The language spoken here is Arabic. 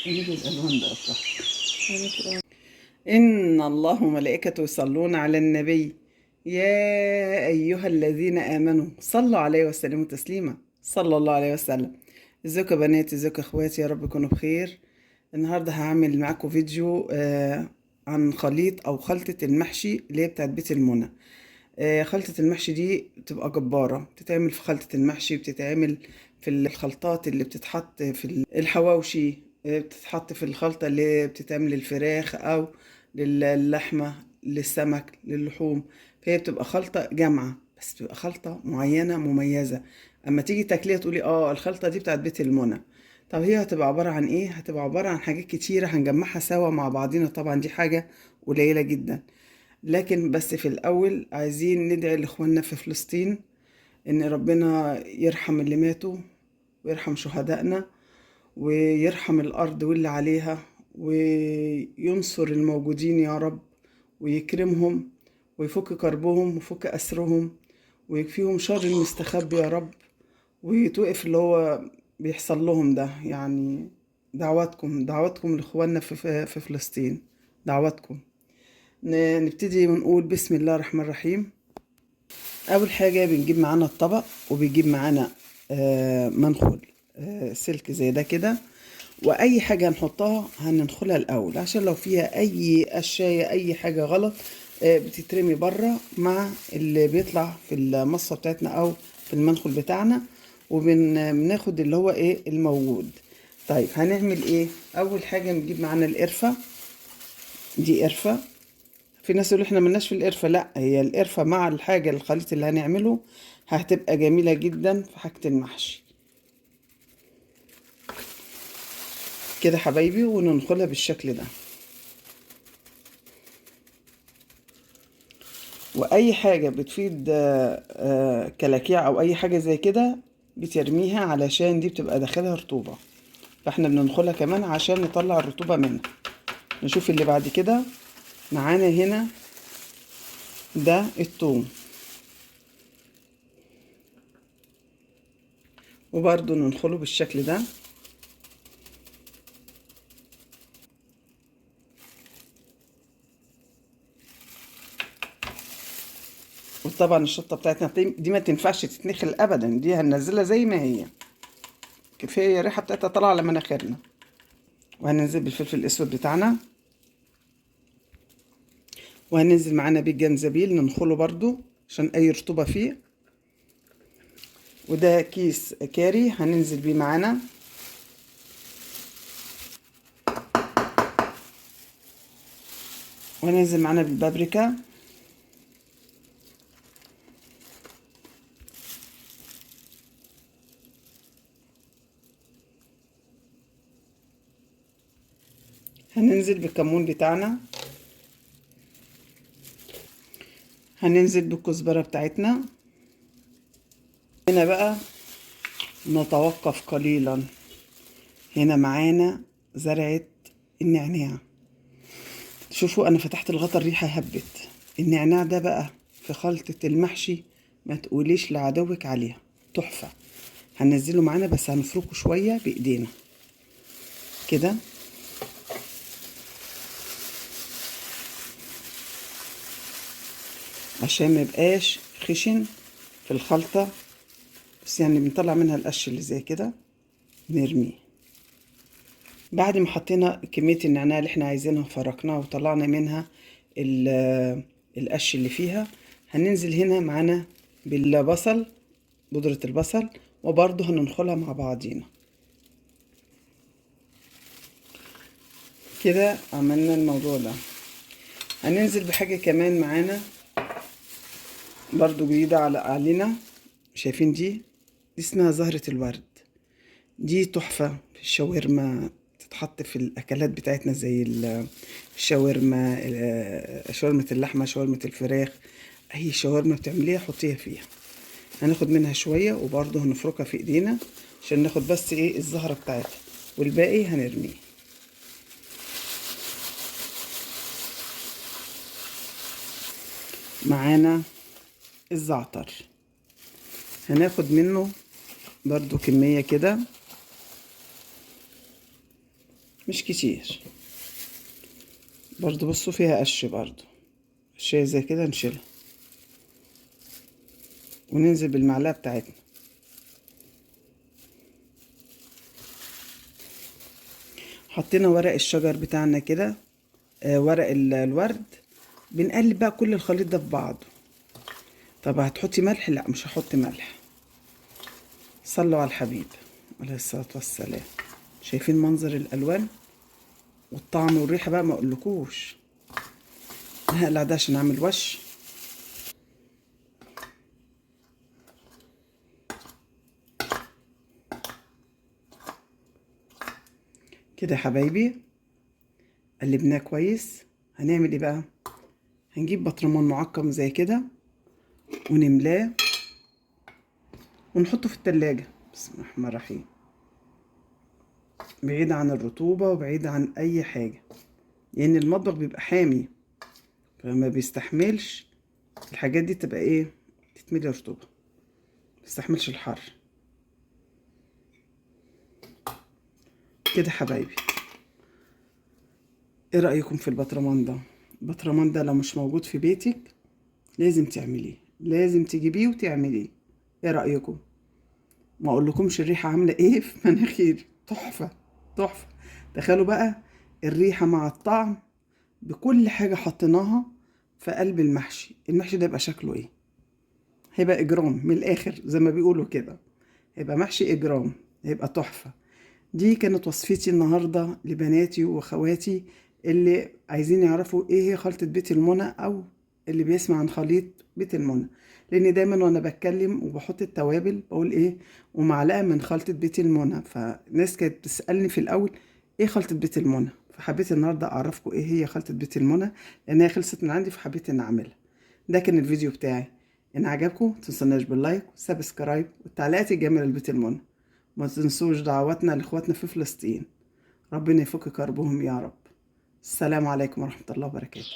نجيب الألوان ده أصلا. إن الله وملائكته يصلون على النبي، يا أيها الذين آمنوا صلوا عليه وسلموا تسليما. صلى الله عليه وسلم. ازيكم يا بنات، ازيكم يا اخواتي، يا رب تكونوا بخير. النهارده هعمل معاكم فيديو عن خليط او خلطة المحشي اللي هي بتاعت بيت المنى. خلطة المحشي دي بتبقى جبارة، بتتعمل في خلطة المحشي، بتتعمل في الخلطات اللي بتتحط في الحواوشي، بتتحط في الخلطة اللي بتتعمل للفراخ أو للحمة، للسمك، للحوم. فهي بتبقى خلطة جامعة، بس بتبقى خلطة معينة مميزة. أما تيجي تاكليها تقولي الخلطة دي بتاعت بيت المنى. طب هي هتبقى عبارة عن ايه؟ هتبقى عبارة عن حاجات كتيرة هنجمعها سوا مع بعضينا، طبعا دي حاجة قليلة جدا. لكن بس في الأول عايزين ندعي لإخواننا في فلسطين إن ربنا يرحم اللي ماتوا، ويرحم شهدائنا، ويرحم الأرض واللي عليها، وينصر الموجودين يا رب، ويكرمهم، ويفك كربهم ويفك أسرهم، ويكفيهم شر المستخبي يا رب، ويتوقف اللي هو بيحصل لهم ده. يعني دعواتكم لإخواننا في فلسطين، دعواتكم. نبتدي ونقول بسم الله الرحمن الرحيم. اول حاجه بنجيب معانا الطبق، وبيجيب معانا منخل سلك زي ده كده. واي حاجه هنحطها هننخلها الاول، عشان لو فيها اي قشايه اي حاجه غلط بتترمي بره مع اللي بيطلع في المصفى بتاعتنا او في المنخل بتاعنا، وبناخد اللي هو ايه الموجود. طيب هنعمل ايه؟ اول حاجه نجيب معانا القرفه. دي قرفه. في ناس يقولوا احنا ملناش في القرفة، لا، هي القرفة مع الحاجة الخليط اللي هنعمله هتبقى جميلة جدا في حاجة المحشي كده حبايبي، وننخلها بالشكل ده. واي حاجة بتفيد كلاكيع او اي حاجة زي كده بترميها، علشان دي بتبقى داخلها رطوبة، فاحنا بننخلها كمان عشان نطلع الرطوبة منها. نشوف اللي بعد كده. معانا هنا ده الثوم، وبرضو ننخله بالشكل ده. وطبعا الشطه بتاعتنا دي ما تنفعش تتنخل ابدا، دي هننزلها زي ما هي، كفايه الريحه بتاعتها طالعه على مناخيرنا. وهننزل بالفلفل الاسود بتاعنا، وهننزل معانا بالجنزبيل ننخله برضو عشان اي رطوبه فيه. وده كيس كاري هننزل بيه معانا. وهننزل معانا بالبابريكا. هننزل بالكمون بتاعنا. هننزل بالكزبره بتاعتنا. هنا بقى نتوقف قليلا. هنا معانا زرعه النعناع. شوفوا انا فتحت الغطا، الريحه هبت. النعناع ده بقى في خلطه المحشي ما تقوليش لعدوك عليها، تحفه. هننزله معانا بس هنفركه شويه بايدينا كده، عشان ما يبقاش خشن في الخلطه. بس يعني بنطلع منها القش اللي زي كده، نرميه. بعد ما حطينا كميه النعناع اللي احنا عايزينها وفركناها وطلعنا منها القش اللي فيها، هننزل هنا معانا بالبصل، بودرة البصل، وبرضه هننخلها مع بعضينا كده. عملنا الموضوع ده. هننزل بحاجة كمان معانا برضه جديدة علينا. شايفين دي اسمها زهرة الورد. دي تحفة في الشاورما، تتحط في الأكلات بتاعتنا زي الشاورما، شاورمة اللحمة، شاورمة الفراخ، أي شاورما بتعمليها حطيها فيها. هناخد منها شوية وبرضه هنفركها في ايدينا عشان ناخد بس ايه الزهرة بتاعتها، والباقي هنرميه. معانا الزعتر، هناخد منه برضو كمية كده، مش كتير برضو. بصوا فيها قش برضو، شيء زي كده نشيلها وننزل بالمعلقة بتاعتنا. حطينا ورق الشجر بتاعنا كده، ورق الورد. بنقلب بقى كل الخليط ده في بعضه. طب هتحطي ملح؟ لا مش هحط ملح. صلوا على الحبيب عليه الصلاة والسلام. شايفين منظر الألوان والطعم والريحة بقى؟ ما اقولكوش. هقلع ده عشان اعمل وش. كده يا حبايبي قلبناه كويس. هنعمل ايه بقى؟ هنجيب بطرمان معقم زي كده ونملاه ونحطه في التلاجة. بسم الله الرحمن الرحيم. بعيد عن الرطوبة وبعيد عن اي حاجة، لان المطبخ بيبقى حامي فما بيستحملش الحاجات دي تبقى ايه، تتملي رطوبة، ما بيستحملش الحر. كده حبايبي ايه رأيكم في البطرمان ده؟ البطرمان ده لو مش موجود في بيتك لازم تعمليه، لازم تجيبيه وتعمليه. ايه رأيكم؟ ما اقولكمش الريحة عاملة ايه في مناخيري. تحفة تحفة. تخيلوا بقى الريحة مع الطعم بكل حاجة حطيناها في قلب المحشي. المحشي ده يبقى شكله ايه؟ هيبقى اجرام من الاخر زي ما بيقولوا كده. هيبقى محشي اجرام، هيبقى تحفة. دي كانت وصفتي النهاردة لبناتي واخواتي اللي عايزين يعرفوا ايه هي خلطة بيت المنى، او اللي بيسمع عن خليط بيت المنى. لان دايما وانا بتكلم وبحط التوابل بقول ايه، ومعلقة من خلطة بيت المنى. فناس كانت بتسألني في الاول ايه خلطة بيت المنى، فحبيت النهاردة اعرفكم ايه هي خلطة بيت المنى، لان هي خلصت من عندي فحبيت ان اعملها. ده كان الفيديو بتاعي. ان عجبكم متنسوناش باللايك والسبسكرايب والتعليقات الجميلة لبيت المنى. ما تنسوش دعواتنا لاخواتنا في فلسطين، ربنا يفك كربهم يا رب. السلام عليكم ورحمة الله وبركاته.